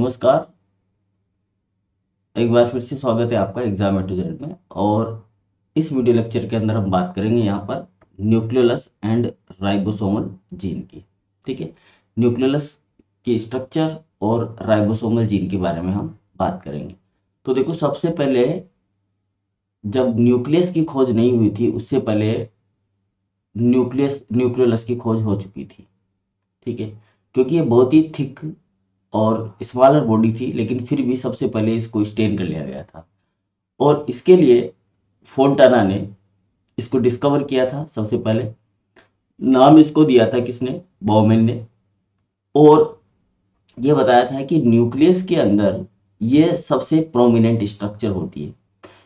नमस्कार। एक बार फिर से स्वागत है आपका एग्जाम ए टू जेड में। और इस वीडियो लेक्चर के अंदर हम बात करेंगे यहाँ पर न्यूक्लियोलस एंड राइबोसोमल जीन की। ठीक है, न्यूक्लियोलस की स्ट्रक्चर और राइबोसोमल जीन के बारे में हम बात करेंगे। तो देखो, सबसे पहले जब न्यूक्लियस की खोज नहीं हुई थी उससे पहले न्यूक्लियोलस की खोज हो चुकी थी। ठीक है, क्योंकि ये बहुत ही थिक और स्मॉलर बॉडी थी, लेकिन फिर भी सबसे पहले इसको स्टेन कर लिया गया था। और इसके लिए फोंटाना ने इसको डिस्कवर किया था। सबसे पहले नाम इसको दिया था किसने? बॉमेन ने। और ये बताया था कि न्यूक्लियस के अंदर ये सबसे प्रोमिनेंट स्ट्रक्चर होती है।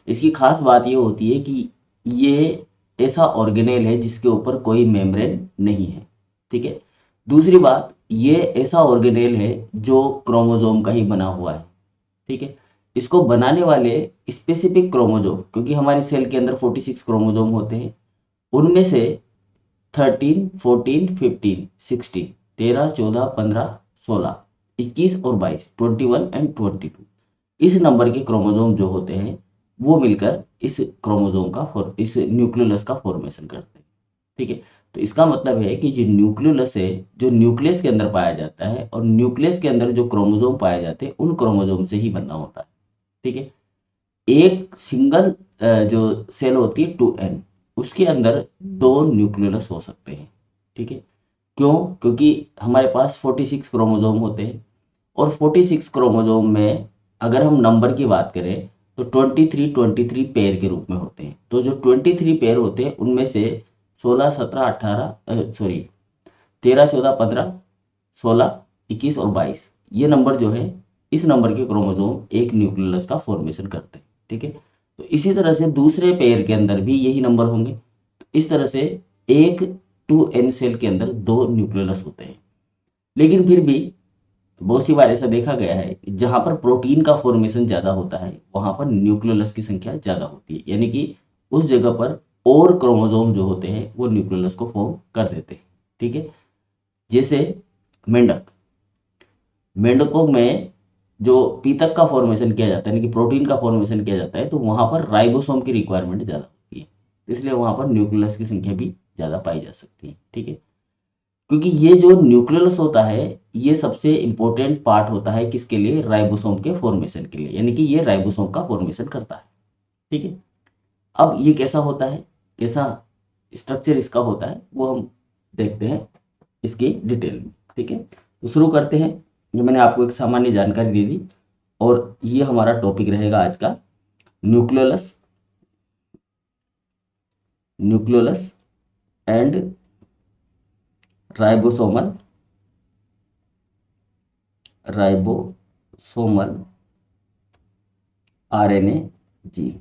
इसकी खास बात ये होती है कि ये ऐसा ऑर्गेनेल है जिसके ऊपर कोई मेम्ब्रेन नहीं है। ठीक है, दूसरी बात, ये ऐसा ऑर्गेनेल है जो क्रोमोसोम का ही बना हुआ है। ठीक है, इसको बनाने वाले स्पेसिफिक क्रोमोसोम, क्योंकि हमारे सेल के अंदर 46 क्रोमोसोम होते हैं, उनमें से 13, 14, 15, 16, 13, 14, 15, 16, 21 और 22, 21 एंड 22, इस नंबर के क्रोमोसोम जो होते हैं वो मिलकर इस क्रोमोसोम का इस न्यूक्लियोलस का फॉर्मेशन करते हैं। ठीक है, तो इसका मतलब है कि जो न्यूक्लियोलस है, जो न्यूक्लियस के अंदर पाया जाता है, और न्यूक्लियस के अंदर जो क्रोमोसोम पाए जाते हैं उन क्रोमोसोम से ही बना होता है। ठीक है, एक सिंगल जो सेल होती है 2n, उसके अंदर दो न्यूक्लियोलस हो सकते हैं। ठीक है, क्यों? क्योंकि हमारे पास 46 क्रोमोसोम होते हैं, और 46 क्रोमोसोम में अगर हम नंबर की बात करें तो 23 पेयर के रूप में होते हैं। तो जो 23 पेयर होते हैं उनमें से 16, 17, 18, सॉरी, 13, 14, 15, 16, 21 और 22, ये नंबर जो है, इस नंबर के क्रोमोसोम एक न्यूक्लियोलस का फॉर्मेशन करते हैं। ठीक है, तो इसी तरह से दूसरे पेयर के अंदर भी यही नंबर होंगे। तो इस तरह से एक 2n सेल के अंदर दो न्यूक्लियोलस होते हैं। लेकिन फिर भी बहुत सी बार ऐसा देखा गया है कि जहां पर प्रोटीन का फॉर्मेशन ज्यादा होता है वहां पर न्यूक्लियोलस की संख्या ज्यादा होती है, यानी कि उस जगह पर और क्रोमोसोम जो होते हैं वो न्यूक्लियोलस को फॉर्म कर देते हैं। ठीक है, जैसे मेंढक, मेंढकों में जो पीतक का फॉर्मेशन किया जाता है, यानी कि प्रोटीन का फॉर्मेशन किया जाता है, तो वहां पर राइबोसोम की रिक्वायरमेंट ज़्यादा होती है, इसलिए वहां पर न्यूक्लियस की संख्या भी ज़्यादा पाई जा सकती है। ठीक है, क्योंकि ये जो न्यूक्लियस होता है ये सबसे इंपॉर्टेंट पार्ट होता है किसके लिए? राइबोसोम के फॉर्मेशन के लिए, यानी कि ये राइबोसोम का फॉर्मेशन करता है। ठीक है, अब ये कैसा होता है, कैसा स्ट्रक्चर इसका होता है, वो हम देखते हैं इसकी डिटेल में। ठीक है, तो शुरू करते हैं। जो मैंने आपको एक सामान्य जानकारी दे दी, और ये हमारा टॉपिक रहेगा आज का, nucleolus, nucleolus and ribosomal, ribosomal RNA gene.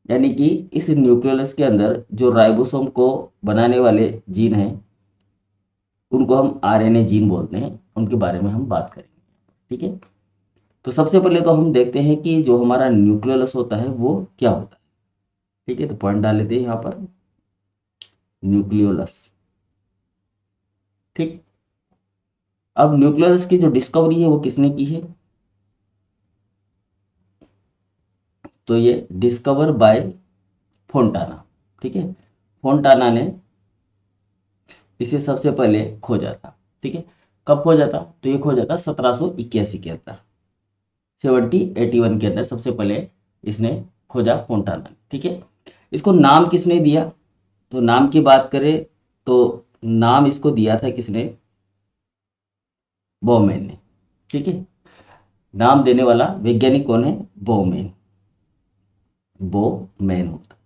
यानी कि इस न्यूक्लियोलस के अंदर जो राइबोसोम को बनाने वाले जीन हैं उनको हम आरएनए जीन बोलते हैं, उनके बारे में हम बात करेंगे। ठीक है, तो सबसे पहले तो हम देखते हैं कि जो हमारा न्यूक्लियोलस होता है वो क्या होता है। ठीक है, तो पॉइंट डाल लेते हैं यहाँ पर, न्यूक्लियोलस। ठीक, अब न्यूक्लियोलस की जो डिस्कवरी है वो किसने की है? तो ये डिस्कवर बाय फोंटाना। ठीक है, फोंटाना ने इसे सबसे पहले खोजा था। ठीक है, कब खोजा था? तो ये खोजा था 1781 के अंदर, 1781 के अंदर सबसे पहले इसने खोजा फोंटाना ने। ठीक है, इसको नाम किसने दिया? तो नाम की बात करें तो नाम इसको दिया था किसने? बोमेन ने। ठीक है, नाम देने वाला वैज्ञानिक कौन है? बोमेन, बोमेन होता है।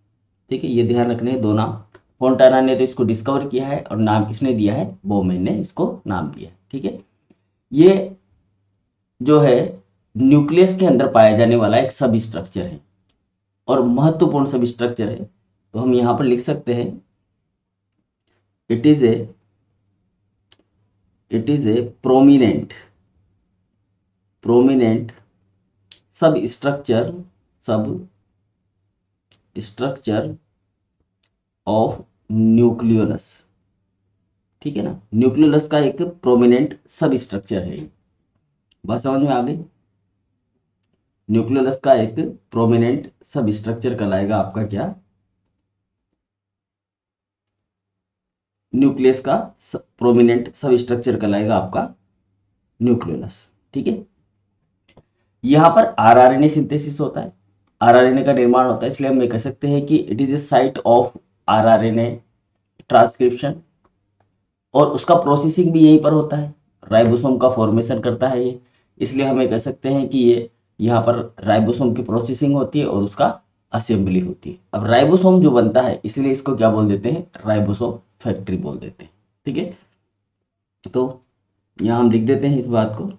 ठीक है, ये ध्यान रखने हैं दो नाम। फोंटाना ने तो इसको डिस्कवर किया है, और नाम किसने दिया है? बोमेन ने इसको नाम दिया है। ठीक है, ये जो है न्यूक्लियस के अंदर पाया जाने वाला एक सब स्ट्रक्चर है, और महत्वपूर्ण सब स्ट्रक्चर है। तो हम यहाँ पर लिख सकते हैं, it is A prominent prominent सब स्ट्रक्चर ऑफ न्यूक्लियोलस। ठीक है ना, न्यूक्लियोलस का एक प्रोमिनेंट सब स्ट्रक्चर है। बात समझ में आ गई। न्यूक्लियोलस का एक प्रोमिनेंट सब स्ट्रक्चर कहलाएगा आपका क्या, न्यूक्लियस का प्रोमिनेंट सब स्ट्रक्चर कहलाएगा आपका न्यूक्लियोलस। ठीक है, यहां पर आरआरएनए सिंथेसिस होता है, आरआरएनए का निर्माण होता है, इसलिए हम ये कह सकते हैं कि it is a site of rRNA transcription, और उसका प्रोसेसिंग भी यहीं पर होता है, राइबोसोम का फॉर्मेशन करता है ये, इसलिए हमें कह सकते हैं कि ये यहाँ पर राइबोसोम की प्रोसेसिंग होती है और उसका असेंबली होती है। अब राइबोसोम जो बनता है, इसलिए इसको क्या बोल देते हैं, राइबोसोम फैक्ट्री बोल देते हैं। ठीक है, तो यहाँ हम लिख देते हैं इस बात को,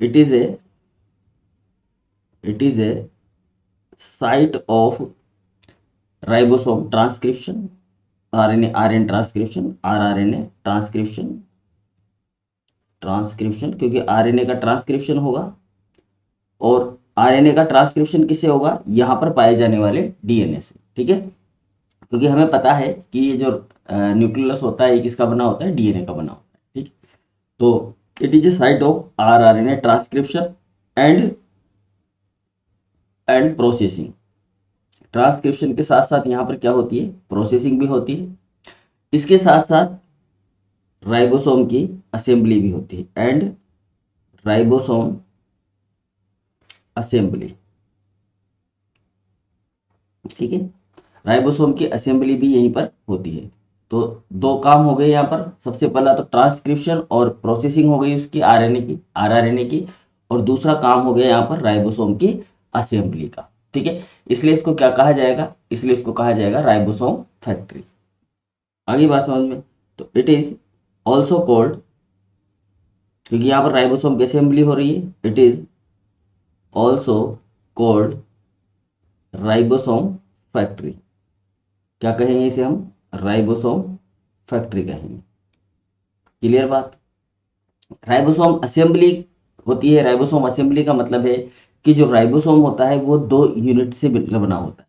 it is a site of ribosome transcription, RNA RN transcription, rRNA transcription, क्योंकि आरएनए का ट्रांसक्रिप्शन होगा, और आरएनए का ट्रांसक्रिप्शन किससे होगा, यहां पर पाए जाने वाले डीएनए से। ठीक है, क्योंकि हमें पता है कि ये जो न्यूक्लियस होता है ये किसका बना होता है, डीएनए का बना होता है। ठीक, तो it is a site of rRNA transcription and processing. Transcription के साथ साथ यहाँ पर क्या होती है, प्रोसेसिंग भी होती है, इसके साथ साथ राइबोसोम की असेंबली भी होती है, एंड राइबोसोम असेंबली। ठीक है, राइबोसोम की असेंबली भी यहीं पर होती है। तो दो काम हो गए यहाँ पर, सबसे पहला तो ट्रांसक्रिप्शन और प्रोसेसिंग हो गई उसकी आरएनए की, आरआरएनए की, और दूसरा काम हो गया यहाँ पर राइबोसोम की असेंबली का। ठीक है, इसलिए इसको क्या कहा जाएगा, इसलिए इसको कहा जाएगा राइबोसोम फैक्ट्री। आगे बात समझ में, तो इट इज ऑल्सो कॉल्ड, क्योंकि यहाँ पर राइबोसोम की असेंबली हो रही है, it is also called ribosome factory. क्या कहेंगे इसे हम, राइबोसोम फैक्ट्री कहेंगे। क्लियर बात। राइबोसोम असेंबली होती है, राइबोसोम असेंबली का मतलब है कि जो राइबोसोम होता है वो दो यूनिट से मिलकर बना होता है।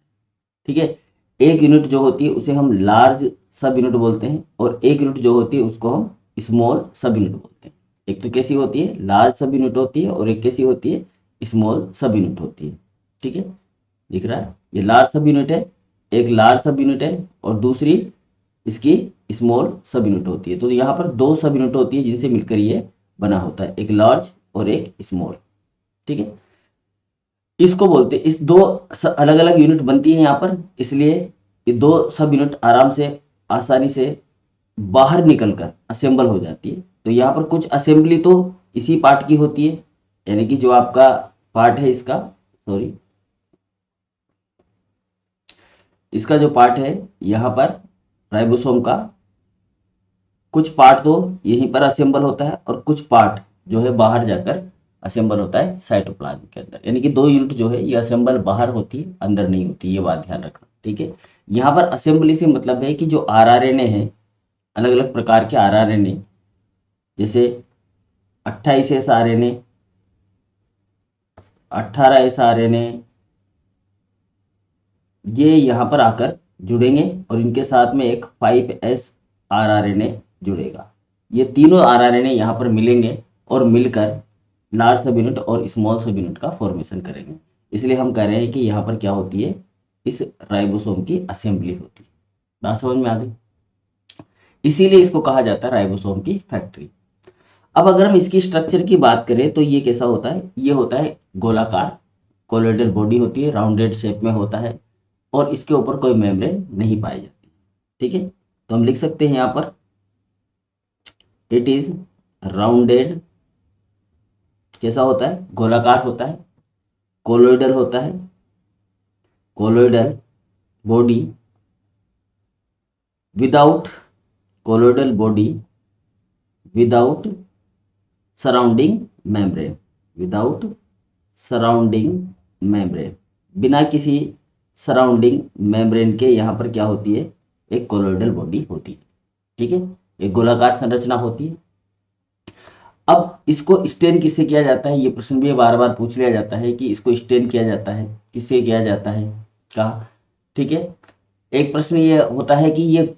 ठीक है, एक यूनिट जो होती है उसे हम लार्ज सब यूनिट बोलते हैं, और एक यूनिट जो होती है उसको हम स्मॉल सब यूनिट बोलते हैं। एक तो कैसी होती है, लार्ज सब यूनिट होती है, और एक कैसी होती है, स्मॉल सब यूनिट होती है। ठीक है, दिख रहा है, ये लार्ज सब यूनिट है, एक लार्ज सब यूनिट है, और दूसरी इसकी स्मॉल सब यूनिट होती है। तो यहाँ पर दो सब यूनिट होती है जिनसे मिलकर ये बना होता है, एक लार्ज और एक स्मॉल। ठीक है, इसको बोलते हैं, इस दो अलग अलग यूनिट बनती है यहाँ पर, इसलिए ये दो सब यूनिट आराम से आसानी से बाहर निकलकर असेंबल हो जाती है। तो यहाँ पर कुछ असेंबली तो इसी पार्ट की होती है, यानी कि जो आपका पार्ट है इसका, सॉरी, इसका जो पार्ट है यहाँ पर राइबोसोम का, कुछ पार्ट तो यहीं पर असेंबल होता है, और कुछ पार्ट जो है बाहर जाकर असेंबल होता है साइटोप्लाज्म के अंदर। यानी कि दो यूनिट जो है ये असेंबल बाहर होती है, अंदर नहीं होती, ये बात ध्यान रखना। ठीक है, यहाँ पर असेंबली से मतलब है कि जो आरआरएनए है, अलग अलग प्रकार के आरआरएनए, जैसे 28 एस आरएनए, 18 एस आरएनए, ये यहाँ पर आकर जुड़ेंगे, और इनके साथ में एक 5s आरआरएनए जुड़ेगा। ये तीनों आरआरएनए यहाँ पर मिलेंगे और मिलकर लार्ज सब यूनिट और स्मॉल सब यूनिट का फॉर्मेशन करेंगे। इसलिए हम कह रहे हैं कि यहाँ पर क्या होती है, इस राइबोसोम की असेंबली होती है। बात समझ में आ गई, इसीलिए इसको कहा जाता है राइबोसोम की फैक्ट्री। अब अगर हम इसकी स्ट्रक्चर की बात करें तो ये कैसा होता है, ये होता है गोलाकार, कोलोइडल बॉडी होती है, राउंडेड शेप में होता है, और इसके ऊपर कोई मेम्ब्रेन नहीं पाई जाती। ठीक है, तो हम लिख सकते हैं यहाँ पर, इट इज राउंडेड, कैसा होता है, गोलाकार होता है, कोलोइडल होता है, colloidal body without, colloidal body without surrounding membrane, without surrounding membrane, बिना किसी सराउंडिंग मेम्ब्रेन के यहाँ पर क्या होती है, एक कोलोइडल बॉडी होती है। ठीक है, एक गोलाकार संरचना होती है। अब इसको स्टेन किससे किया जाता है, ये प्रश्न भी बार बार पूछ लिया जाता है कि इसको स्टेन किया जाता है, किससे किया जाता है, कहा। ठीक है, एक प्रश्न ये होता है कि ये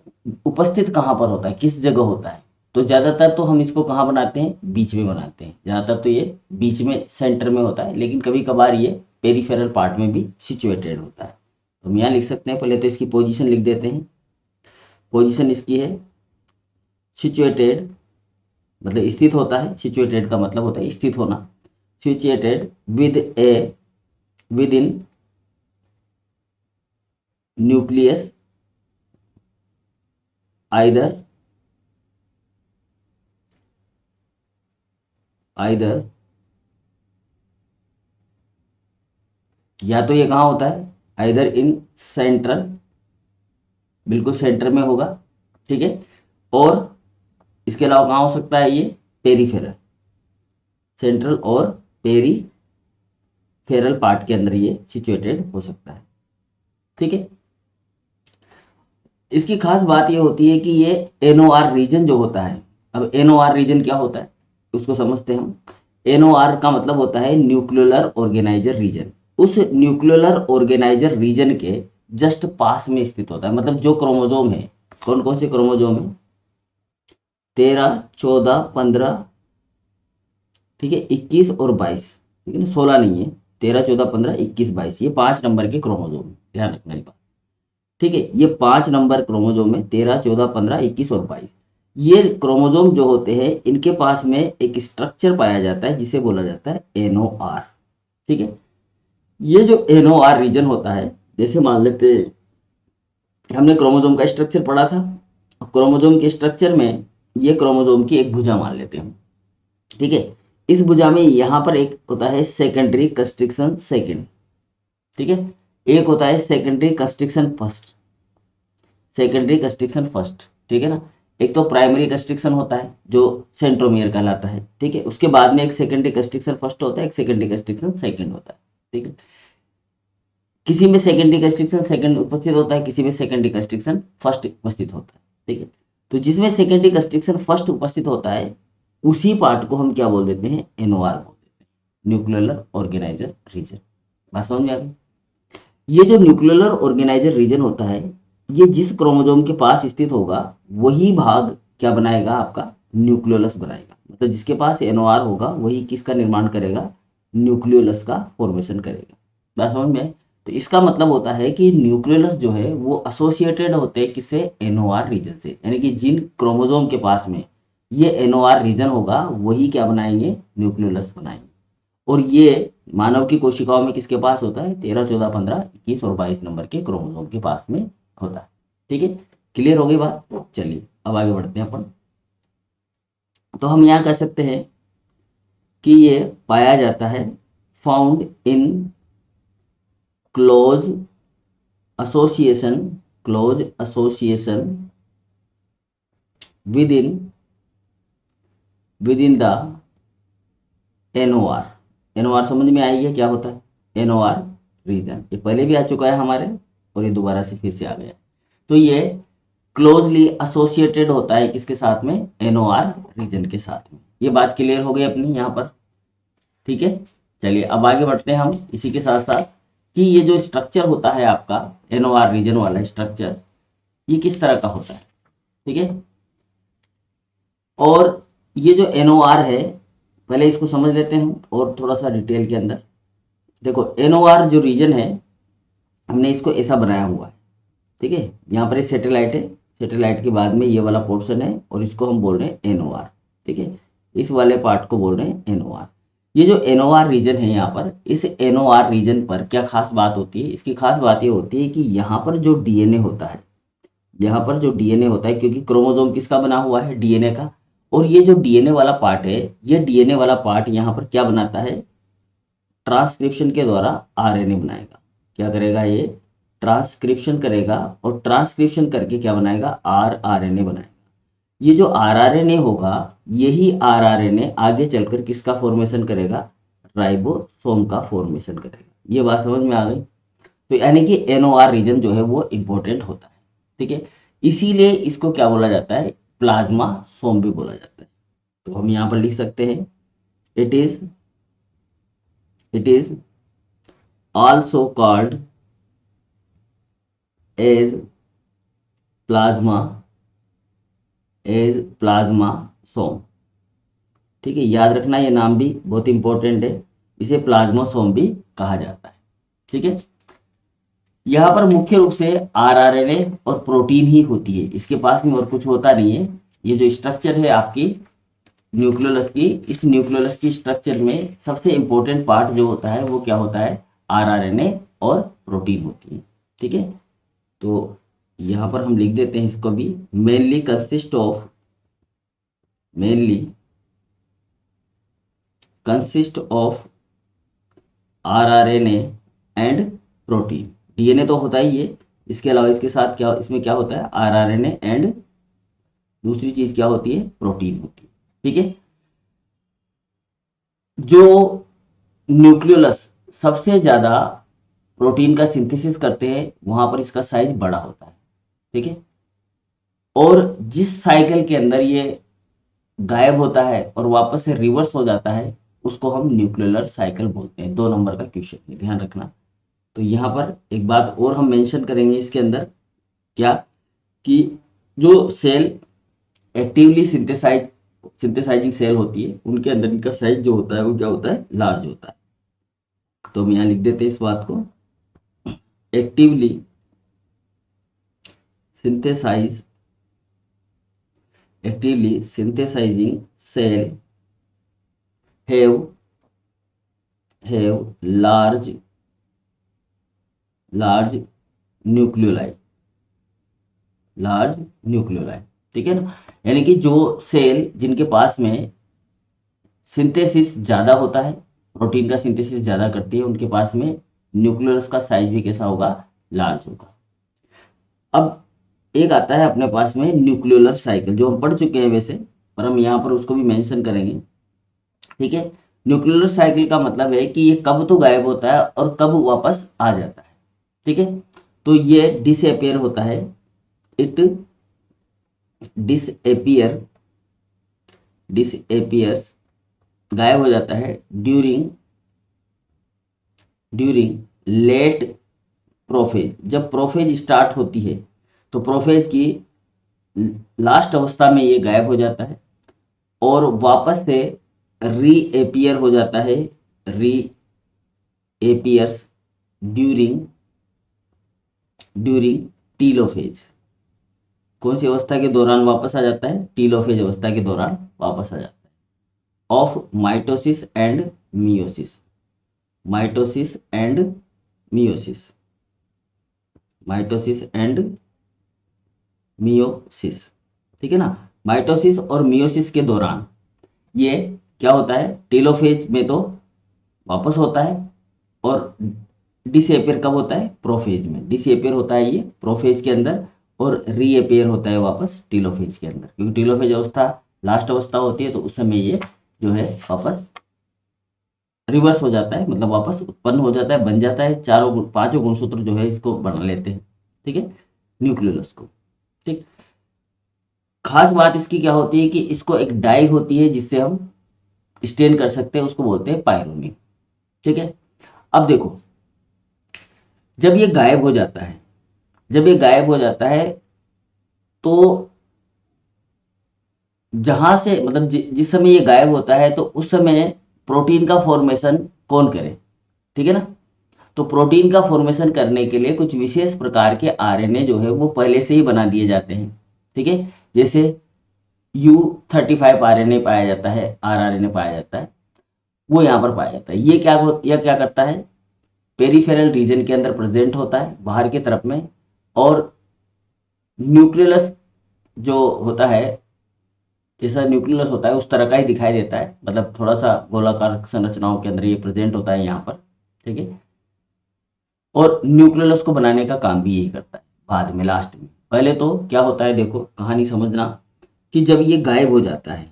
उपस्थित कहाँ पर होता है, किस जगह होता है। तो ज़्यादातर तो हम इसको कहाँ बनाते हैं, बीच में बनाते हैं। ज़्यादातर तो ये बीच में सेंटर में होता है, लेकिन कभी कभार ये पेरिफेरल पार्ट में भी सिचुएटेड होता है। तो हम यहाँ लिख सकते हैं, पहले तो इसकी पोजीशन लिख देते हैं। पोजीशन इसकी है सिचुएटेड, मतलब स्थित होता है। सिचुएटेड का मतलब होता है स्थित होना। Situated with in nucleus either या तो ये कहाँ होता है, आइदर इन सेंट्रल, बिल्कुल सेंटर में होगा, ठीक है। और इसके अलावा कहाँ हो सकता है, ये पेरीफेरल, सेंट्रल और पेरीफेरल पार्ट के अंदर ये सिचुएटेड हो सकता है, ठीक है। इसकी खास बात ये होती है कि ये एनओआर रीजन जो होता है, अब एनओआर रीजन क्या होता है उसको समझते हैं हम। एनओआर का मतलब होता है न्यूक्लियर ऑर्गेनाइजर रीजन। उस न्यूक्लियर ऑर्गेनाइजर रीजन के जस्ट पास में स्थित होता है। मतलब जो क्रोमोजोम है, कौन कौन से क्रोमोजोम है, 13, 14, 15, ठीक है, 21 और 22, ठीक है ना, 16 नहीं है, 13, 14, 15, 21, 22, ये 5 नंबर के क्रोमोजोम है, ध्यान रखना बात, ठीक है। ये 5 नंबर क्रोमोजोम है, 13, 14, 15, 21 और 22। ये क्रोमोजोम जो होते हैं, इनके पास में एक स्ट्रक्चर पाया जाता है जिसे बोला जाता है एनओआर, ठीक है। ये जो एनओआर रीजन होता है, जैसे मान लेते हैं हमने क्रोमोजोम का स्ट्रक्चर पढ़ा था, क्रोमोजोम के स्ट्रक्चर में ये क्रोमोजोम की एक भुजा मान लेते हैं हम, ठीक है। इस भुजा में यहाँ पर एक होता है सेकेंडरी कंस्ट्रिक्शन सेकेंड, ठीक है, एक होता है secondary constriction first, secondary constriction first, ठीक है ना। एक तो प्राइमरी कंस्ट्रिक्शन होता है जो सेंट्रोमियर कहलाता है, ठीक है। उसके बाद में एक सेकेंडरी कंस्ट्रिक्शन फर्स्ट होता है, एक सेकेंडरी कंस्ट्रिक्शन सेकेंड होता है, ठीक है। किसी में सेकेंडरी कंस्ट्रिक्शन सेकेंड उपस्थित होता है, किसी में सेकेंडरी कंस्ट्रिक्शन फर्स्ट उपस्थित होता है, ठीक है। तो जिसमें सेकेंडरी कंस्ट्रिक्शन फर्स्ट उपस्थित होता है, उसी पार्ट को हम क्या बोल देते हैं, एनओआर बोल देते हैं, न्यूक्लियर ऑर्गेनाइजर रीजन। बात समझ में आ गई। ये जो न्यूक्लियर ऑर्गेनाइजर रीजन होता है, ये जिस क्रोमोजोम के पास स्थित होगा वही भाग क्या बनाएगा, आपका न्यूक्लियोलस बनाएगा। मतलब जिसके पास एनओआर होगा वही किसका निर्माण करेगा, न्यूक्लियोलस का फॉर्मेशन करेगा। बात समझ में। तो इसका मतलब होता है कि न्यूक्लियोलस जो है वो एसोसिएटेड होते हैं किससे, एनओआर रीजन से। यानी कि जिन क्रोमोजोम के पास में ये एनओआर रीजन होगा वही क्या बनाएंगे, न्यूक्लियोलस बनाएंगे। और ये मानव की कोशिकाओं में किसके पास होता है, 13, 14, 15, 21 और 22 नंबर के क्रोमोसोम के पास में होता है, ठीक है। क्लियर हो गई बात। चलिए अब आगे बढ़ते हैं अपन। तो हम यहाँ कह सकते हैं कि ये पाया जाता है found in close association, close association with in the NOR. NOR समझ में आई है क्या होता है, एनओआर रीजन। ये पहले भी आ चुका है हमारे और ये दोबारा से फिर से आ गया। तो ये क्लोजली एसोसिएटेड होता है किसके साथ में, एनओआर रीजन के साथ में। ये बात क्लियर हो गई अपनी यहाँ पर, ठीक है। चलिए अब आगे बढ़ते हैं हम इसी के साथ साथ कि ये जो स्ट्रक्चर होता है आपका एनओआर रीजन वाला स्ट्रक्चर, ये किस तरह का होता है, ठीक है। और ये जो एनओआर है, पहले इसको समझ लेते हैं और थोड़ा सा डिटेल के अंदर। देखो एनओआर जो रीजन है, हमने इसको ऐसा बनाया हुआ है, ठीक है। यहाँ पर एक सैटेलाइट है, सैटेलाइट के बाद में ये वाला पोर्शन है और इसको हम बोल रहे हैं एनओआर, ठीक है। इस वाले पार्ट को बोल रहे हैं एनओआर। ये जो एनओआर रीजन है यहाँ पर, इस एनओआर रीजन पर क्या खास बात होती है, इसकी खास बात ये होती है कि यहाँ पर जो डीएनए होता है, यहाँ पर जो डीएनए होता है, क्योंकि क्रोमोसोम किसका बना हुआ है, डीएनए का। और ये जो डीएनए वाला पार्ट है, ये डीएनए वाला पार्ट यहाँ पर क्या बनाता है, ट्रांसक्रिप्शन के द्वारा आरएनए बनाएगा। क्या करेगा, ये ट्रांसक्रिप्शन करेगा और ट्रांसक्रिप्शन करके क्या बनाएगा, आरआरएनए बनाएगा। ये जो आरआरएनए होगा, यही आरआरएनए आगे चलकर किसका फॉर्मेशन करेगा, राइबोसोम का फॉर्मेशन करेगा। ये बात समझ में आ गई। तो यानी कि एनओआर रीजन जो है वो इंपॉर्टेंट होता है, ठीक है। इसीलिए इसको क्या बोला जाता है, प्लाज्मा सोम भी बोला जाता है। तो हम यहाँ पर लिख सकते हैं, it is also called as plasma प्लाज्मोसोम। ठीक है, याद रखना ये नाम भी बहुत इंपॉर्टेंट है, इसे प्लाज्मोसोम भी कहा जाता है। ठीक है, यहाँ पर मुख्य रूप से आरआरएनए और प्रोटीन ही होती है, इसके पास में और कुछ होता नहीं है। ये जो स्ट्रक्चर है आपकी न्यूक्लियोलस की, इस न्यूक्लियोलस की स्ट्रक्चर में सबसे इंपॉर्टेंट पार्ट जो होता है वो क्या होता है, आरआरएनए और प्रोटीन होती है। ठीक है, तो यहाँ पर हम लिख देते हैं इसको भी, mainly consist of rRNA and protein. DNA तो होता ही है, इसके अलावा इसके साथ क्या, इसमें क्या होता है, आरआरएनए एंड दूसरी चीज क्या होती है, प्रोटीन होती है। ठीक है, जो न्यूक्लियोलस सबसे ज्यादा प्रोटीन का सिंथेसिस करते हैं वहां पर इसका साइज बड़ा होता है। ठीक है, और जिस साइकिल के अंदर ये गायब होता है और वापस से रिवर्स हो जाता है उसको हम न्यूक्लियोलर साइकिल बोलते हैं। 2 नंबर का क्वेश्चन है, ध्यान रखना। तो यहाँ पर एक बात और हम मेंशन करेंगे इसके अंदर, क्या कि जो सेल एक्टिवली सिंथेसाइजिंग सेल होती है उनके अंदर इनका साइज जो होता है वो क्या होता है, लार्ज होता है। तो हम यहाँ लिख देते हैं इस बात को, actively synthesizing cell have large nucleoli। ठीक है ना, यानी कि जो सेल जिनके पास में सिंथेसिस ज्यादा होता है, प्रोटीन का सिंथेसिस ज्यादा करती है, उनके पास में न्यूक्लियस का साइज भी कैसा होगा, लार्ज होगा। अब एक आता है अपने पास में न्यूक्लियोलर साइकिल, जो हम पढ़ चुके हैं वैसे, पर हम यहाँ पर उसको भी मेंशन करेंगे। ठीक है, न्यूक्लियोलर साइकिल का मतलब है कि ये कब तो गायब होता है और कब वापस आ जाता है। ठीक है, तो ये डिसअपियर होता है, इट डिसअपियर्स गायब हो जाता है ड्यूरिंग लेट प्रोफेज। जब प्रोफेज स्टार्ट होती है तो प्रोफेज की लास्ट अवस्था में ये गायब हो जाता है और वापस से रीएपियर हो जाता है, रीएपियर्स ड्यूरिंग टीलोफेज। कौन सी अवस्था के दौरान वापस आ जाता है, टीलोफेज अवस्था के दौरान वापस आ जाता है, ऑफ माइटोसिस एंड मियोसिस। ठीक है ना, माइटोसिस और मियोसिस के दौरान ये क्या होता है, टेलोफेज में तो वापस होता है, और डिसअपियर कब होता है, प्रोफेज में। डिसअपियर होता है ये प्रोफेज के अंदर और रीअपियर होता है वापस टेलोफेज के अंदर, क्योंकि टेलोफेज अवस्था लास्ट अवस्था होती है, तो उस समय ये जो है वापस रिवर्स हो जाता है, मतलब वापस उत्पन्न हो जाता है, बन जाता है। पांचों गुणसूत्र जो है इसको बना लेते हैं। ठीक है, न्यूक्लियोलस को। ठीक, खास बात इसकी क्या होती है कि इसको एक डाई होती है जिससे हम स्टेन कर सकते हैं, उसको बोलते हैं पायरोनिन। ठीक है, अब देखो, जब ये गायब हो जाता है तो जहां से मतलब जिस समय ये गायब होता है तो उस समय प्रोटीन का फॉर्मेशन कौन करे। ठीक है ना, तो प्रोटीन का फॉर्मेशन करने के लिए कुछ विशेष प्रकार के आरएनए जो है वो पहले से ही बना दिए जाते हैं। ठीक है, जैसे U35 आरएनए पाया जाता है, आरआरएनए पाया जाता है, वो यहाँ पर पाया जाता है। ये क्या करता है, पेरिफेरल रीजन के अंदर प्रेजेंट होता है बाहर की तरफ में, और न्यूक्लियस जो होता है, जैसा न्यूक्लियस होता है उस तरह का ही दिखाई देता है, मतलब थोड़ा सा गोलाकार संरचनाओं के अंदर ये प्रेजेंट होता है यहाँ पर। ठीक है, और न्यूक्लियस को बनाने का काम भी यही करता है बाद में, लास्ट में। पहले तो क्या होता है, देखो कहानी समझना, कि जब ये गायब हो जाता है,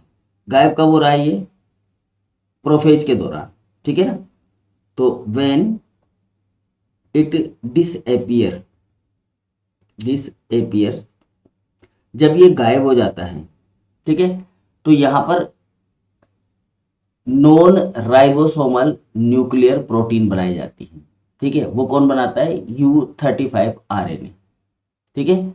गायब कब हो रहा है, ये प्रोफेज के दौरान। ठीक है ना, तो व्हेन इट डिसअपियर जब ये गायब हो जाता है, ठीक है, तो यहां पर नॉन राइबोसोमल न्यूक्लियर प्रोटीन बनाई जाती है। ठीक है, वो कौन बनाता है, U35 आरएनए। ठीक है,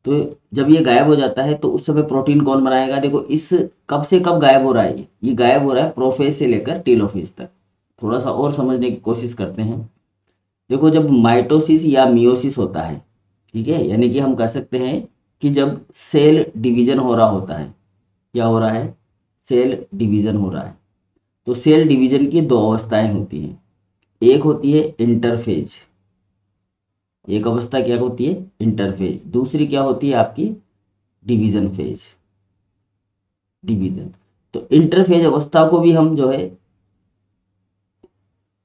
तो जब ये गायब हो जाता है तो उस समय प्रोटीन कौन बनाएगा? देखो इस कब से कब गायब हो रहा है, ये गायब हो रहा है प्रोफेज से लेकर टेलोफेज तक। थोड़ा सा और समझने की कोशिश करते हैं। देखो जब माइटोसिस या मियोसिस होता है, ठीक है, यानी कि हम कह सकते हैं कि जब सेल डिवीजन हो रहा होता है, क्या हो रहा है? सेल डिवीजन हो रहा है। तो सेल डिवीजन की दो अवस्थाएं होती हैं। एक होती है इंटरफेज, एक अवस्था क्या होती है? इंटरफेज। दूसरी क्या होती है आपकी? Division phase, division. तो इंटरफेज अवस्था को भी हम जो है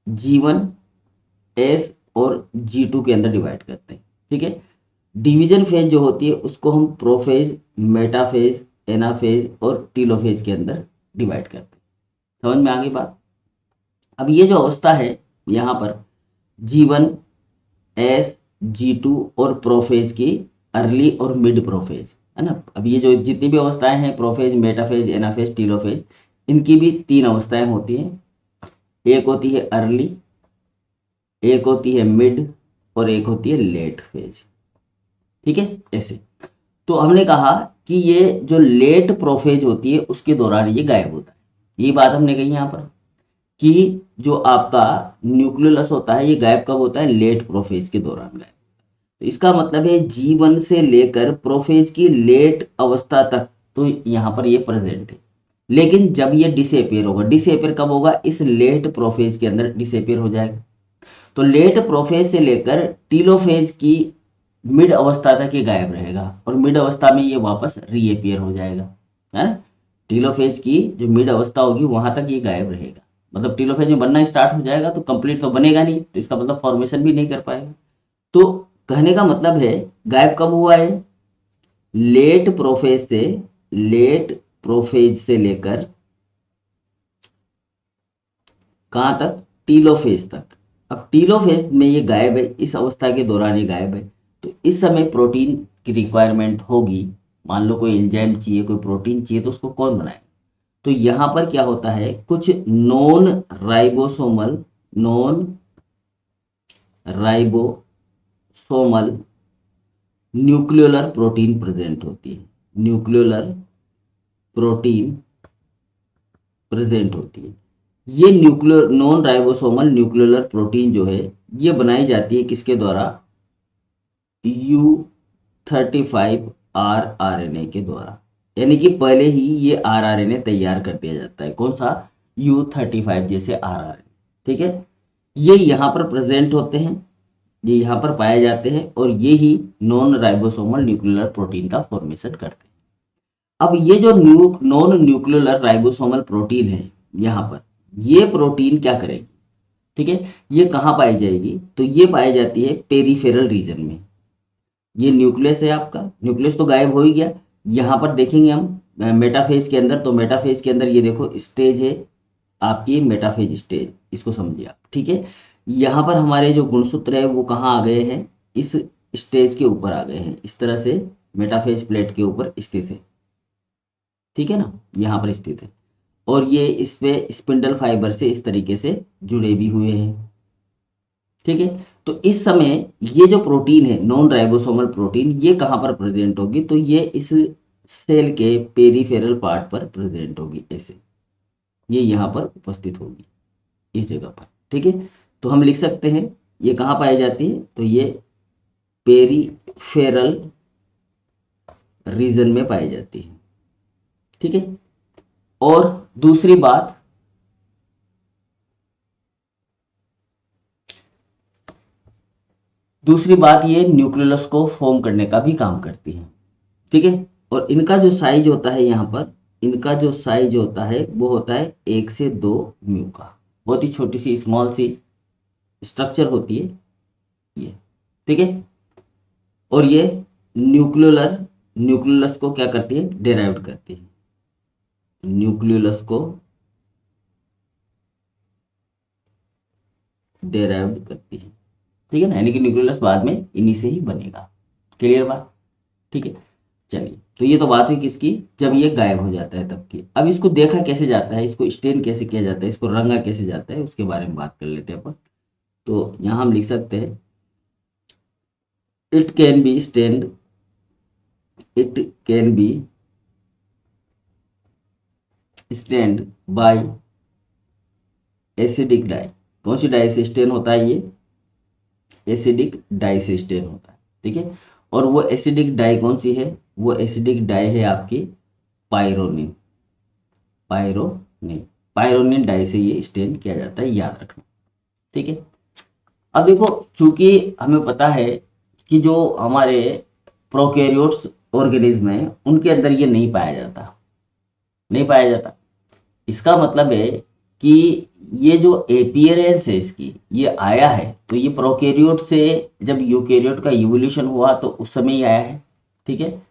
G1 S और G2 के अंदर डिवाइड करते हैं, ठीक है। डिवीजन फेज जो होती है उसको हम प्रोफेज, मेटाफेज, एनाफेज और टीलोफेज के अंदर डिवाइड करते हैं। समझ में आ गई बात? अब ये जो अवस्था है यहाँ पर G1 S, G2 और प्रोफेज की अर्ली और मिड प्रोफेज, है ना। अब ये जो जितनी भी अवस्थाएं हैं, प्रोफेज, मेटाफेज, एनाफेज, टीलोफेज, इनकी भी तीन अवस्थाएं होती हैं। एक होती है अर्ली, एक होती है मिड और एक होती है लेट फेज, ठीक है, ऐसे। तो हमने कहा कि ये जो लेट प्रोफेज होती है उसके दौरान ये गायब होता है। ये बात हमने कही यहाँ पर कि जो आपका न्यूक्लियस होता है ये गायब कब होता है? लेट प्रोफेज के दौरान गायब। तो इसका मतलब है G1 से लेकर प्रोफेज की लेट अवस्था तक तो यहाँ पर ये प्रेजेंट है। लेकिन जब ये डिसअपियर होगा, डिसअपियर कब होगा? इस लेट प्रोफेज के अंदर डिसअपियर हो जाएगा। तो लेट प्रोफेज से लेकर टीलोफेज की मिड अवस्था तक ये गायब रहेगा और मिड अवस्था में ये वापस रीअपियर हो जाएगा, है ना। टीलोफेज की जो मिड अवस्था होगी वहां तक ये गायब रहेगा। मतलब टीलोफेज में बनना स्टार्ट हो जाएगा तो कंप्लीट तो बनेगा नहीं, तो इसका मतलब फॉर्मेशन भी नहीं कर पाएगा। तो कहने का मतलब है गायब कब हुआ है? लेट प्रोफेज से लेकर कहां तक? टीलोफेज तक। अब टीलोफेज में ये गायब है, इस अवस्था के दौरान ये गायब है। तो इस समय प्रोटीन की रिक्वायरमेंट होगी। मान लो कोई एंजाइम चाहिए, कोई प्रोटीन चाहिए, तो उसको कौन बनाए? तो यहां पर क्या होता है, कुछ non ribosomal nucleolar protein present होती है। न्यूक्लियोलर प्रोटीन प्रेजेंट होती है। ये nuclear non ribosomal nucleolar protein जो है ये बनाई जाती है किसके द्वारा? U35 rRNA के द्वारा। यानी कि पहले ही ये rRNA तैयार कर दिया जाता है। कौन सा? U35 जैसे rRNA, ठीक है। ये यहाँ पर प्रेजेंट होते हैं, ये यहाँ पर पाए जाते हैं और ये ही नॉन राइबोसोमल न्यूक्लियोलर प्रोटीन का फॉर्मेशन करते हैं। अब ये जो नॉन न्यूक्लियोलर राइबोसोमल प्रोटीन है यहाँ पर, ये प्रोटीन क्या करेगी? ठीक है, ये कहाँ पाई जाएगी? तो ये पाई जाती है पेरिफेरल रीजन में। ये न्यूक्लियस है आपका, न्यूक्लियस तो गायब हो ही गया। यहाँ पर देखेंगे हम मेटाफेज के अंदर, तो मेटाफेज के अंदर ये देखो स्टेज है आपकी, मेटाफेज स्टेज, इसको समझिए आप, ठीक है। यहाँ पर हमारे जो गुणसूत्र है वो कहाँ आ गए हैं? इस स्टेज के ऊपर आ गए हैं, इस तरह से मेटाफेज प्लेट के ऊपर स्थित है, ठीक है ना, यहाँ पर स्थित है। और ये इस पे स्पिंडल फाइबर से इस तरीके से जुड़े भी हुए हैं, ठीक है। तो इस समय ये जो प्रोटीन है नॉन राइबोसोमल प्रोटीन, ये कहाँ पर प्रेजेंट होगी? तो ये इस सेल के पेरिफेरल पार्ट पर प्रेजेंट होगी, ऐसे ये यहाँ पर उपस्थित होगी इस जगह पर, ठीक है। तो हम लिख सकते हैं ये कहाँ पाई जाती है? तो ये पेरिफेरल रीजन में पाई जाती है, ठीक है। और दूसरी बात, ये न्यूक्लियस को फॉर्म करने का भी काम करती है, ठीक है। और इनका जो साइज होता है यहाँ पर, इनका जो साइज होता है वो होता है 1 से 2 म्यू का। बहुत ही छोटी सी स्मॉल सी स्ट्रक्चर होती है ये, ठीक है। और ये न्यूक्लियस को क्या करती है? डेराइव करती है। न्यूक्लियस को डेराइव करती है, ठीक है ना, यानी कि न्यूक्लियस बाद में इन्हीं से ही बनेगा। क्लियर बात? ठीक है, चलिए। तो ये तो बात हुई किसकी? जब ये गायब हो जाता है तब की। अब इसको देखा कैसे जाता है, इसको स्टेन कैसे किया जाता है, इसको रंगा कैसे जाता है, उसके बारे में बात कर लेते हैं अपन। तो यहाँ हम लिख सकते हैं it can be stained it can be stained by acidic dye. कौन सी डाई से स्टेन होता है? ये एसिडिक डाई से स्टेन होता है। ठीक है, और वो एसिडिक डाई कौन सी है? वो एसिडिक डाई है आपकी पायरोनिन। पायरोनिन पायरोनिन डाई से ये स्टेन किया जाता है, याद रखना। ठीक है, अब देखो, चूंकि हमें पता है कि जो हमारे प्रोकैरियोट्स ऑर्गेनिज्म है उनके अंदर ये नहीं पाया जाता, नहीं पाया जाता। इसका मतलब है कि ये जो एपियरेंस है इसकी, ये आया है तो ये प्रोकैरियोट से जब यूकैरियोट का इवोल्यूशन हुआ तो उस समय ही आया है। ठीक है,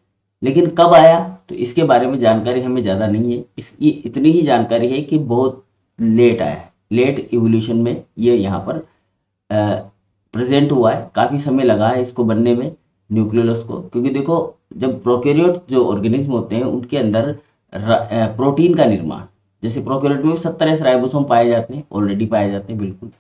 लेकिन कब आया तो इसके बारे में जानकारी हमें ज़्यादा नहीं है। इसकी इतनी ही जानकारी है कि बहुत लेट आया है, लेट इवोल्यूशन में ये यहाँ पर प्रेजेंट हुआ है। काफ़ी समय लगा है इसको बनने में, न्यूक्लियोलस को, क्योंकि देखो जब प्रोकैरियोट जो ऑर्गेनिज्म होते हैं उनके अंदर प्रोटीन का निर्माण, जैसे प्रोकैरियोट में 70 राइबोसोम पाए जाते हैं, ऑलरेडी पाए जाते हैं बिल्कुल,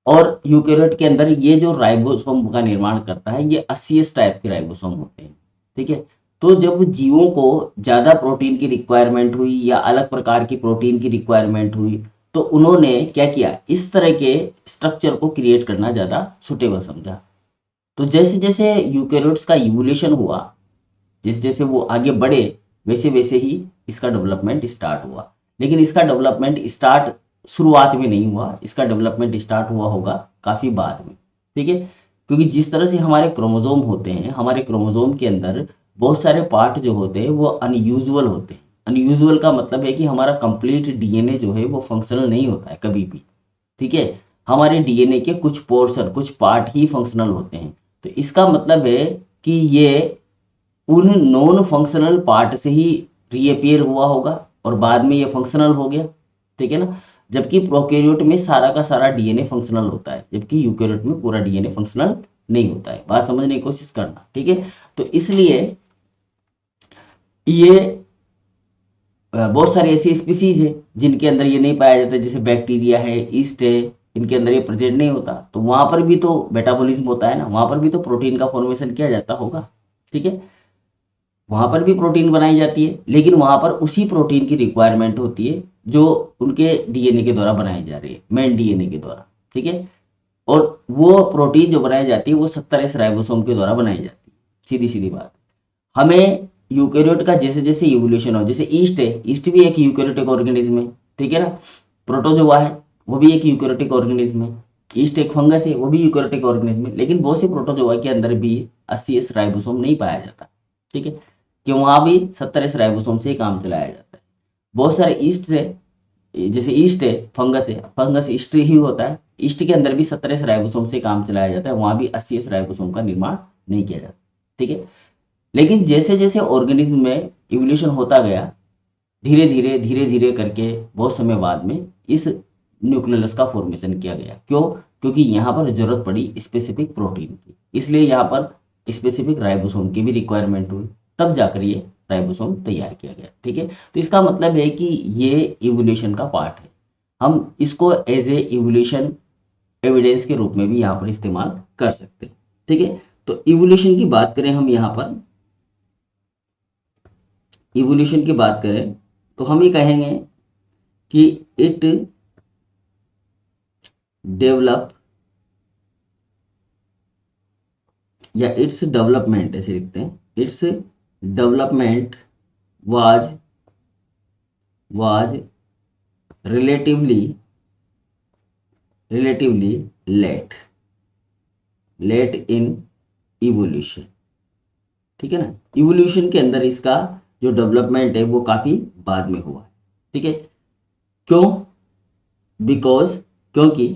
और यूकैरियोट के अंदर ये जो राइबोसोम का निर्माण करता है ये 80 टाइप के राइबोसोम होते हैं। ठीक है, तो जब जीवों को ज़्यादा प्रोटीन की रिक्वायरमेंट हुई या अलग प्रकार की प्रोटीन की रिक्वायरमेंट हुई तो उन्होंने क्या किया, इस तरह के स्ट्रक्चर को क्रिएट करना ज़्यादा सुटेबल समझा। तो जैसे जैसे यूकैरियोट्स का इवोल्यूशन हुआ, जैसे जैसे वो आगे बढ़े वैसे वैसे ही इसका डेवलपमेंट स्टार्ट हुआ। लेकिन इसका डेवलपमेंट स्टार्ट शुरुआत में नहीं हुआ, इसका डेवलपमेंट स्टार्ट हुआ होगा काफ़ी बाद में। ठीक है, क्योंकि जिस तरह से हमारे क्रोमोजोम होते हैं, हमारे क्रोमोजोम के अंदर बहुत सारे पार्ट जो होते हैं वो अनयूजुअल होते हैं। अनयूजुअल का मतलब है कि हमारा कंप्लीट डीएनए जो है वो फंक्शनल नहीं होता है कभी भी। ठीक है, हमारे डीएनए के कुछ पोर्शन, कुछ पार्ट ही फंक्शनल होते हैं। तो इसका मतलब है कि ये उन नॉन फंक्शनल पार्ट से ही रीअपियर हुआ होगा और बाद में ये फंक्शनल हो गया। ठीक है ना, जबकि प्रोकैरियोट में सारा का सारा डीएनए फंक्शनल होता है, जबकि यूकैरियोट में पूरा डीएनए फंक्शनल नहीं होता है। बात समझने की कोशिश करना। ठीक है, तो इसलिए ये बहुत सारी ऐसी स्पीसीज है जिनके अंदर ये नहीं पाया जाता, जैसे बैक्टीरिया है, ईस्ट है, इनके अंदर ये प्रेजेंट नहीं होता। तो वहां पर भी तो मेटाबॉलिज्म होता है ना, वहां पर भी तो प्रोटीन का फॉर्मेशन किया जाता होगा। ठीक है, वहां पर भी प्रोटीन बनाई जाती है, लेकिन वहां पर उसी प्रोटीन की रिक्वायरमेंट होती है जो उनके डीएनए के द्वारा बनाई जा रही है, मेन डीएनए के द्वारा। ठीक है, और वो प्रोटीन जो बनाई जाती है वो 70 राइबोसोम के द्वारा बनाई जाती है। सीधी सीधी बात। हमें यूकैरियोट का जैसे जैसे इवोल्यूशन हो, जैसे ईस्ट है, ईस्ट भी एक यूकैरियोटिक ऑर्गेनिज्म है। ठीक है ना, प्रोटोजोआ है वो भी एक यूकैरियोटिक ऑर्गेनिज्म है। ईस्ट एक फंगस है वो भी यूकैरियोटिक ऑर्गेनिज्म है, लेकिन बहुत से प्रोटोजोआ के अंदर भी 80 राइबोसोम नहीं पाया जाता। ठीक है, कि वहाँ भी 70 राइबोसोम से ही काम चलाया जाता है। बहुत सारे ईस्ट से, जैसे ईस्ट है, फंगस ईस्ट ही होता है, ईस्ट के अंदर भी 70 राइबोसोम से काम चलाया जाता है, वहाँ भी 80 राइबोसोम का निर्माण नहीं किया जाता। ठीक है, लेकिन जैसे जैसे ऑर्गेनिज्म में इवोल्यूशन होता गया, धीरे धीरे करके बहुत समय बाद में इस न्यूक्लियस का फॉर्मेशन किया गया। क्यों? क्योंकि यहाँ पर जरूरत पड़ी स्पेसिफिक प्रोटीन की, इसलिए यहाँ पर स्पेसिफिक राइबोसोम की भी रिक्वायरमेंट हुई, तब जाकर ये राइबोसोम तैयार किया गया। ठीक है, तो इसका मतलब है कि ये इवोल्यूशन का पार्ट है। हम इसको एज ए इवोल्यूशन एविडेंस के रूप में भी यहाँ पर इस्तेमाल कर सकते हैं। ठीक है, तो इवोल्यूशन की बात करें, हम यहाँ पर इवोल्यूशन की बात करें तो हम ये कहेंगे कि इट डेवलप या इट्स डेवलपमेंट, ऐसे लिखते हैं, it's development was relatively late in evolution. ठीक है ना, इवोल्यूशन के अंदर इसका जो डेवलपमेंट है वो काफी बाद में हुआ है। ठीक है, क्यों? बिकॉज, क्योंकि,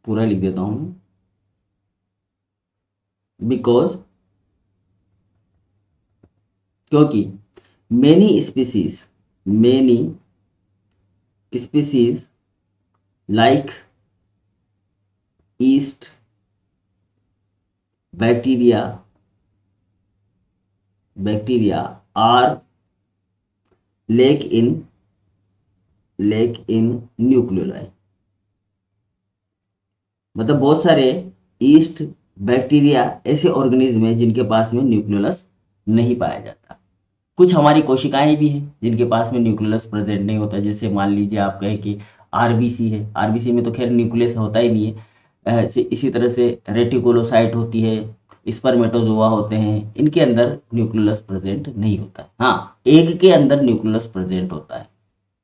पूरा लिख देता हूं, बिकॉज, क्योंकि many species like yeast, bacteria are lack in nucleoli. मतलब बहुत सारे ईस्ट, बैक्टीरिया ऐसे ऑर्गेनिज्म हैं जिनके पास में न्यूक्लियोलस नहीं पाया जाता। कुछ हमारी कोशिकाएं भी हैं जिनके पास में न्यूक्लियस प्रेजेंट नहीं होता, जैसे मान लीजिए आप कहें कि आरबीसी है, आरबीसी में तो खैर न्यूक्लियस होता ही नहीं है। इसी तरह से रेटिकुलोसाइट होती है, स्पर्मेटोजोआ होते हैं, इनके अंदर न्यूक्लियस प्रेजेंट नहीं होता है। हाँ, एग के अंदर न्यूक्लियस प्रेजेंट होता है।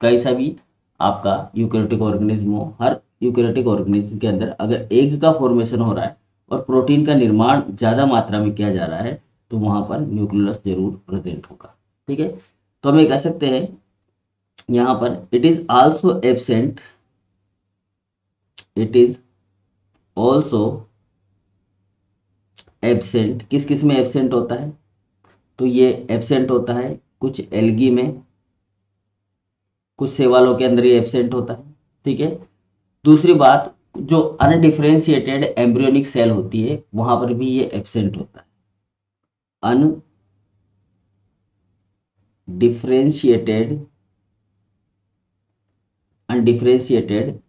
कैसा भी आपका यूकैरियोटिक ऑर्गेनिज्म हो, हर यूकैरियोटिक ऑर्गेनिज्म के अंदर अगर एग का फॉर्मेशन हो रहा है और प्रोटीन का निर्माण ज़्यादा मात्रा में किया जा रहा है तो वहाँ पर न्यूक्लियस जरूर प्रेजेंट होगा। ठीक है, तो हम ये कह सकते हैं यहाँ पर it is also absent, it is also absent. किस किस में एब्सेंट होता है? तो ये एब्सेंट होता है कुछ एल्गी में, कुछ शैवालों के अंदर ये एब्सेंट होता है। ठीक है, दूसरी बात, जो अनडिफरेंशिएटेड एम्ब्रियोनिक सेल होती है वहां पर भी ये एब्सेंट होता है। अनडिफरेंशिएटेड अनडिफरेंशिएटेड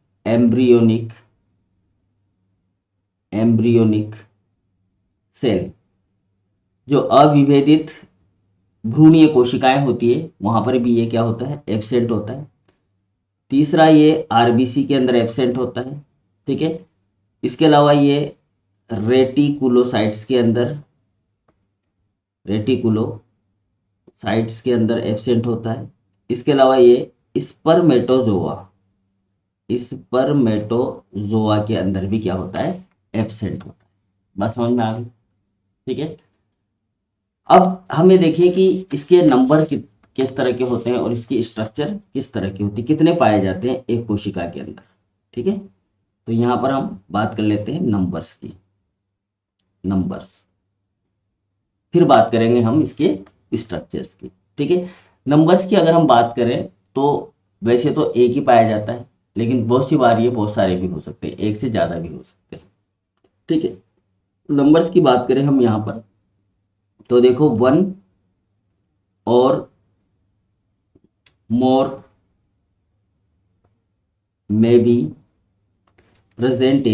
एम्ब्रियोनिक सेल, जो अविभेदित भ्रूणीय कोशिकाएं होती है वहां पर भी ये क्या होता है? एब्सेंट होता है। तीसरा, ये आरबीसी के अंदर एब्सेंट होता है। ठीक है, इसके अलावा ये रेटिकुलोसाइट्स के अंदर एब्सेंट होता है। इसके अलावा ये स्पर्मेटोजोआ के अंदर भी क्या होता है? एब्सेंट होता है। बस समझ में आ गई? ठीक है, अब हमें देखिए कि इसके नंबर किस तरह के होते हैं और इसकी स्ट्रक्चर किस तरह की होती है, कितने पाए जाते हैं एक कोशिका के अंदर। ठीक है, तो यहां पर हम बात कर लेते हैं नंबर्स की। फिर बात करेंगे हम इसके स्ट्रक्चर्स की। ठीक है, नंबर्स की अगर हम बात करें तो वैसे तो एक ही पाया जाता है, लेकिन बहुत सी बार ये बहुत सारे भी हो सकते हैं, एक से ज़्यादा भी हो सकते हैं। ठीक है, नंबर्स की बात करें हम यहाँ पर तो देखो 1 और मोर may be present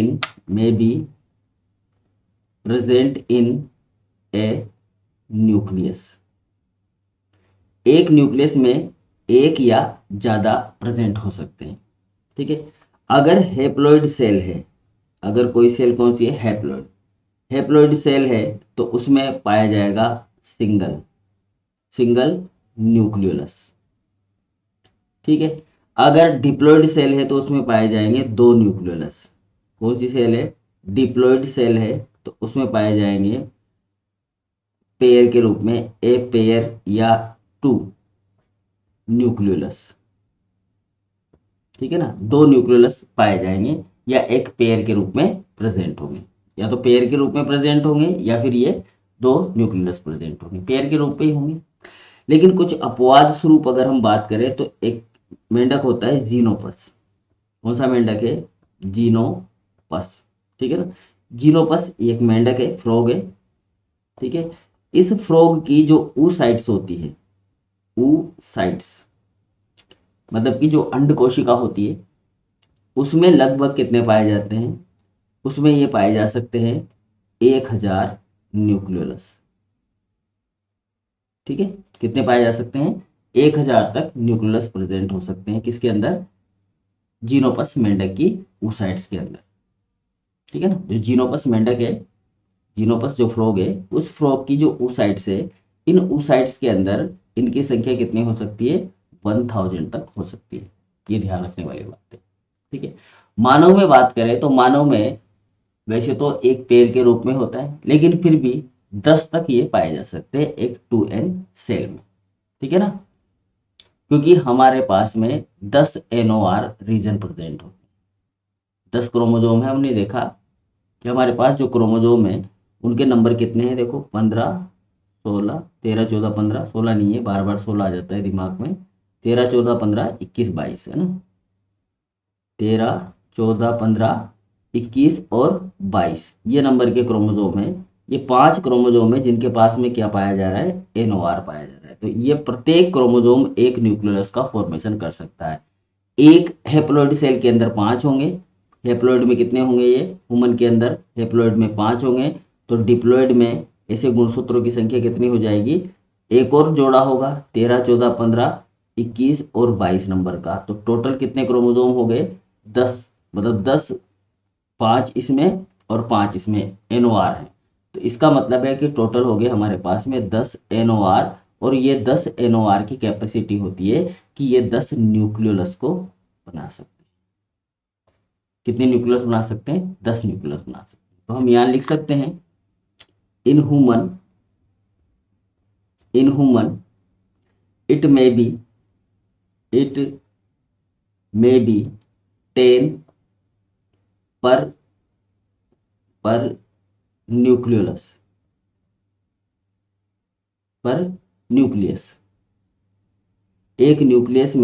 in a nucleus. एक न्यूक्लियस में एक या ज्यादा प्रेजेंट हो सकते हैं। ठीक है, अगर हेप्लॉइड सेल है, अगर कोई सेल कौन सी है? हेप्लॉइड सेल है तो उसमें पाया जाएगा सिंगल न्यूक्लियोलस। ठीक है, अगर डिप्लॉइड सेल है तो उसमें पाए जाएंगे 2 न्यूक्लियोलस। कौन सी सेल है? डिप्लॉइड सेल है तो उसमें पाए जाएंगे पेयर के रूप में ए पेयर या 2 न्यूक्लियोलस। ठीक है ना, 2 न्यूक्लियोलस पाए जाएंगे या एक पेयर के रूप में प्रेजेंट होंगे, या तो पेयर के रूप में प्रेजेंट होंगे या फिर ये 2 न्यूक्लियोलस प्रेजेंट होंगे, पेयर के रूप में ही होंगे। लेकिन कुछ अपवाद स्वरूप अगर हम बात करें तो एक मेंढक होता है जीनोपस। कौन सा मेंढक है? जीनोपस। ठीक है ना, जीनोपस एक मेंढक है, फ्रॉग है। ठीक है, इस फ्रॉग की जो oocytes होती है, oocytes मतलब कि जो अंड कोशिका होती है, उसमें लगभग कितने पाए जाते हैं? उसमें ये पाए जा सकते हैं 1000 न्यूक्लियोलस। ठीक है, कितने पाए जा सकते हैं? 1000 तक न्यूक्लियोलस प्रेजेंट हो सकते हैं। किसके अंदर? जीनोपस मेंढक की oocytes के अंदर। ठीक है ना, जो जीनोपस मेंढक है, जीनोपस जो फ्रॉग है, उस फ्रॉग की जो oocytes है, इन oocytes के अंदर इनकी संख्या कितनी हो सकती है? 1000 तक हो सकती है। ये ध्यान रखने वाली बात है। ठीक है, मानव में बात करें तो मानव में वैसे तो एक पेयर के रूप में होता है, लेकिन फिर भी 10 तक ये पाए जा सकते हैं एक 2n सेल में। ठीक है ना, क्योंकि हमारे पास में 10 NOR रीजन प्रेजेंट होते हैं। 10 क्रोमोजोम है, हमने देखा कि हमारे पास जो क्रोमोजोम है उनके नंबर कितने हैं? देखो 15 16 13 14 15, 16 नहीं है, बार बार 16 आ जाता है दिमाग में। 13 14 15 21 22 है ना, 13 14 15 21 और 22 ये नंबर के क्रोमोजोम है। ये 5 क्रोमोजोम है जिनके पास में क्या पाया जा रहा है? NOR पाया जा रहा है। तो ये प्रत्येक क्रोमोजोम एक न्यूक्लियस का फॉर्मेशन कर सकता है। एक हेप्लॉइड सेल के अंदर 5 होंगे। हेप्लॉइड में कितने होंगे? ये ह्यूमन के अंदर हेप्लॉइड में 5 होंगे, तो डिप्लॉइड में ऐसे गुणसूत्रों की संख्या कितनी हो जाएगी, एक और जोड़ा होगा 13, 14, 15, 21 और 22 नंबर का, तो टोटल कितने क्रोमोसोम हो गए 10, मतलब 10, 5 इसमें और 5 इसमें NOR है। तो इसका मतलब है कि टोटल हो गए हमारे पास में 10 NOR, और ये 10 NOR की कैपेसिटी होती है कि ये 10 न्यूक्लियोलस को बना सकते हैं। कितने न्यूक्लियस बना सकते हैं, 10 न्यूक्लियस बना सकते हैं। तो हम यहाँ लिख सकते हैं in human it may be 10 पर पर न्यूक्लियोलस पर न्यूक्लियस। एक न्यूक्लियस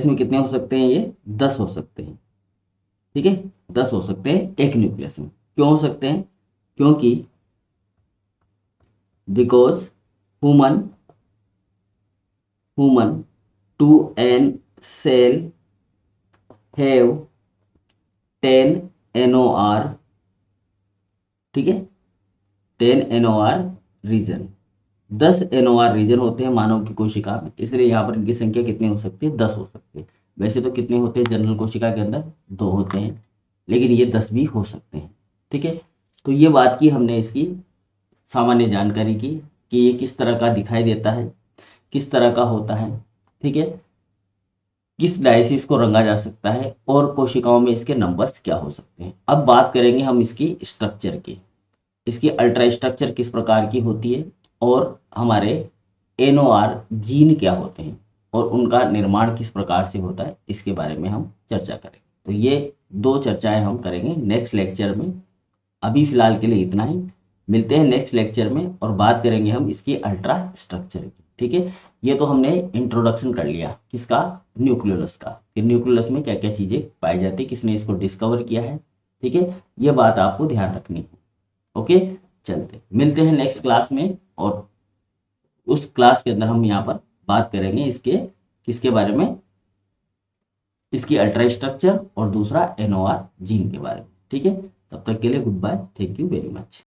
में कितने हो सकते हैं, ये 10 हो सकते हैं। ठीक है, 10 हो सकते हैं एक न्यूक्लियस में। क्यों हो सकते हैं, क्योंकि because human two n cell have 10 NOR, ठीक है, 10 NOR रीजन, 10 NOR रीजन होते हैं मानव की कोशिका में, इसलिए यहाँ पर इनकी संख्या कितनी हो सकती है, 10 हो सकती है। वैसे तो कितने होते हैं जनरल कोशिका के अंदर, 2 होते हैं, लेकिन ये 10 भी हो सकते हैं। ठीक है, तो ये बात की हमने इसकी सामान्य जानकारी की कि ये किस तरह का दिखाई देता है, किस तरह का होता है, ठीक है, किस डाई से इसको रंगा जा सकता है, और कोशिकाओं में इसके नंबर्स क्या हो सकते हैं। अब बात करेंगे हम इसकी स्ट्रक्चर की, इसकी अल्ट्रा स्ट्रक्चर किस प्रकार की होती है, और हमारे NOR जीन क्या होते हैं, और उनका निर्माण किस प्रकार से होता है, इसके बारे में हम चर्चा करेंगे। तो ये 2 चर्चाएं हम करेंगे नेक्स्ट लेक्चर में। अभी फिलहाल के लिए इतना ही, मिलते हैं नेक्स्ट लेक्चर में और बात करेंगे हम इसकी अल्ट्रा स्ट्रक्चर की। ठीक है, ये तो हमने इंट्रोडक्शन कर लिया किसका, न्यूक्लियोलस का, कि न्यूक्लियोलस में क्या क्या चीजें पाई जाती है, किसने इसको डिस्कवर किया है। ठीक है, ये बात आपको ध्यान रखनी है। ओके, चलते मिलते हैं नेक्स्ट क्लास में, और उस क्लास के अंदर हम यहाँ पर बात करेंगे इसके किसके बारे में, इसकी अल्ट्रा स्ट्रक्चर और दूसरा NOR जीन के बारे में। ठीक है, तब तक के लिए good bye, thank you very much.